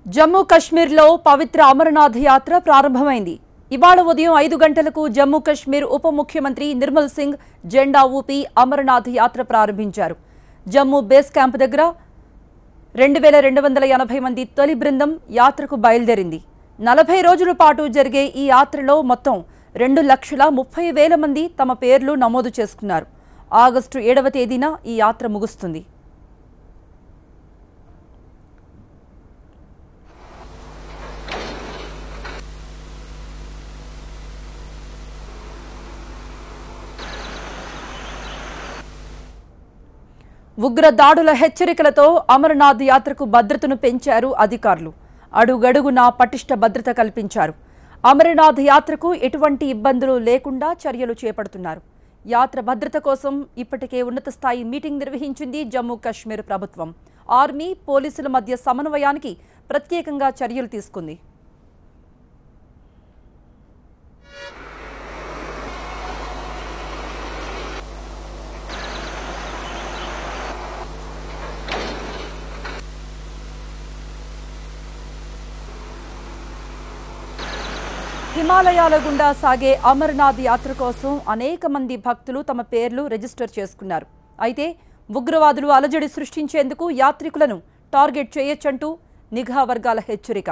జమ్మూ కశ్మీర్లో పవిత్ర అమరనాథ్ యాత్ర ప్రారంభమైంది. ఇవాళ ఉదయం 5 గంటలకు జమ్మూ కశ్మీర్ ఉప ముఖ్యమంత్రి నిర్మల్ సింగ్ జెండా ఊపి అమరనాథ్ యాత్ర ప్రారంభించారు. జమ్మూ బేస్ క్యాంప్ దగ్గర 2280 మంది తొలి బృందం యాత్రకు బయలుదేరింది. 40 రోజుల పాటు జరిగే ఈ యాత్రలో మొత్తం 2,30,000 మంది తమ పేర్లు నమోదు చేసుకున్నారు. ఆగస్టు 7వ తేదీన ఈ యాత్ర ముగుస్తుంది. ఉగ్ర దాడుల హెచ్చరికలతో అమరనాథ్ యాత్రకు భద్రతను పెంచారు అధికారులు. అడుగడుగునా పటిష్ట భద్రత కల్పించారు. అమరనాథ్ యాత్రకు ఎటువంటి ఇబ్బందులు లేకుండా చర్యలు చేపడుతున్నారు. యాత్ర భద్రత కోసం ఇప్పటికే ఉన్నత స్థాయి మీటింగ్ నిర్వహించింది జమ్మూ కశ్మీర్ ప్రభుత్వం. ఆర్మీ, పోలీసుల మధ్య సమన్వయానికి ప్రత్యేకంగా చర్యలు తీసుకుంది. హిమాలయాల గుండా సాగే అమరనాథ్ యాత్ర కోసం అనేక మంది భక్తులు తమ పేర్లు రిజిస్టర్ చేసుకున్నారు. అయితే ఉగ్రవాదులు అలజడి సృష్టించేందుకు యాత్రికులను టార్గెట్ చేయొచ్చంటూ నిఘా వర్గాల హెచ్చరిక.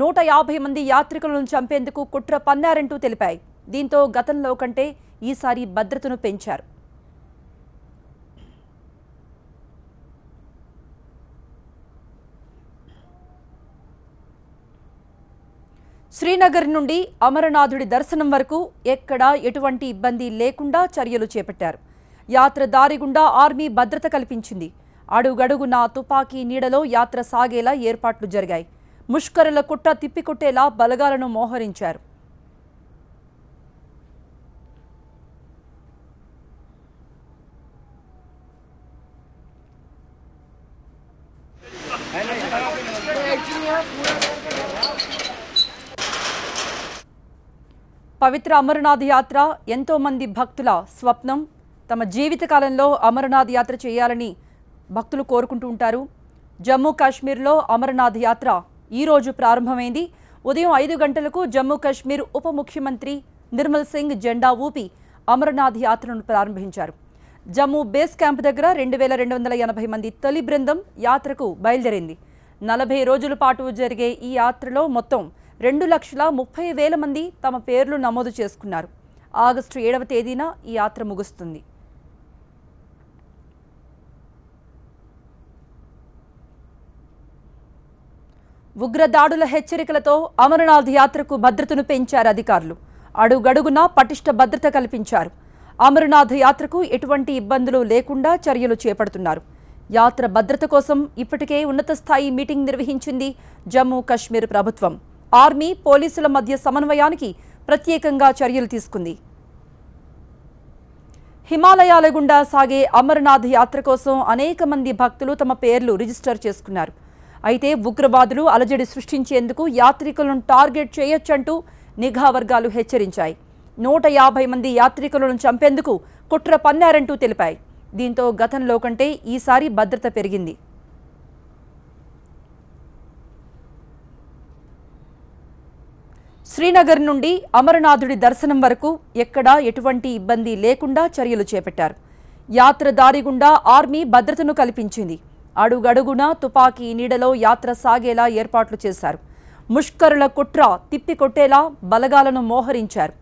150 మంది యాత్రికులను చంపేందుకు కుట్ర పన్నారంటూ తెలిపాయి. దీంతో గతంలో కంటే ఈసారి భద్రతను పెంచారు. శ్రీనగర్ నుండి అమరనాథుడి దర్శనం వరకు ఎక్కడా ఎటువంటి ఇబ్బంది లేకుండా చర్యలు చేపట్టారు. యాత్ర దారి గుండా ఆర్మీ భద్రత కల్పించింది. అడుగడుగునా తుపాకీ నీడలో యాత్ర సాగేలా ఏర్పాట్లు జరిగాయి. ముష్కరుల కుట్ర తిప్పికొట్టేలా బలగాలను మోహరించారు. పవిత్ర అమరనాథ్ యాత్ర ఎంతో మంది భక్తుల స్వప్నం. తమ జీవితకాలంలో అమరనాథ్ యాత్ర చేయాలని భక్తులు కోరుకుంటూ ఉంటారు. జమ్మూ కాశ్మీర్లో అమరనాథ్ యాత్ర ఈరోజు ప్రారంభమైంది. ఉదయం 5 గంటలకు జమ్మూ కాశ్మీర్ ఉప ముఖ్యమంత్రి నిర్మల్ సింగ్ జెండా ఊపి అమరనాథ్ యాత్రను ప్రారంభించారు. జమ్మూ బేస్ క్యాంప్ దగ్గర 2280 మంది తొలి బృందం యాత్రకు బయలుదేరింది. 40 రోజుల పాటు జరిగే ఈ యాత్రలో మొత్తం 2,30,000 మంది తమ పేర్లు నమోదు చేసుకున్నారు. ఆగస్టు 7వ తేదీన ఈ యాత్ర ముగుస్తుంది. ఉగ్ర దాడుల హెచ్చరికలతో అమరనాథ్ యాత్రకు భద్రతను పెంచారు అధికారులు. అడుగడుగునా పటిష్ట భద్రత కల్పించారు. అమరనాథ్ యాత్రకు ఎటువంటి ఇబ్బందులు లేకుండా చర్యలు చేపడుతున్నారు. యాత్ర భద్రత కోసం ఇప్పటికే ఉన్నత స్థాయి మీటింగ్ నిర్వహించింది జమ్మూ కశ్మీర్ ప్రభుత్వం. ఆర్మీ, పోలీసుల మధ్య సమన్వయానికి ప్రత్యేకంగా చర్యలు తీసుకుంది. హిమాలయాల గుండా సాగే అమరనాథ్ యాత్ర కోసం అనేక మంది భక్తులు తమ పేర్లు రిజిస్టర్ చేసుకున్నారు. అయితే ఉగ్రవాదులు అలజడి సృష్టించేందుకు యాత్రికులను టార్గెట్ చేయొచ్చంటూ నిఘా వర్గాలు హెచ్చరించాయి. 150 మంది యాత్రికులను చంపేందుకు కుట్ర పన్నారంటూ తెలిపాయి. దీంతో గతంలో కంటే ఈసారి భద్రత పెరిగింది. శ్రీనగర్ నుండి అమరనాథుడి దర్శనం వరకు ఎక్కడా ఎటువంటి ఇబ్బంది లేకుండా చర్యలు చేపట్టారు. యాత్ర దారి గుండా ఆర్మీ భద్రతను కల్పించింది. అడుగడుగునా తుపాకీ నీడలో యాత్ర సాగేలా ఏర్పాట్లు చేశారు. ముష్కరుల కుట్ర తిప్పికొట్టేలా బలగాలను మోహరించారు.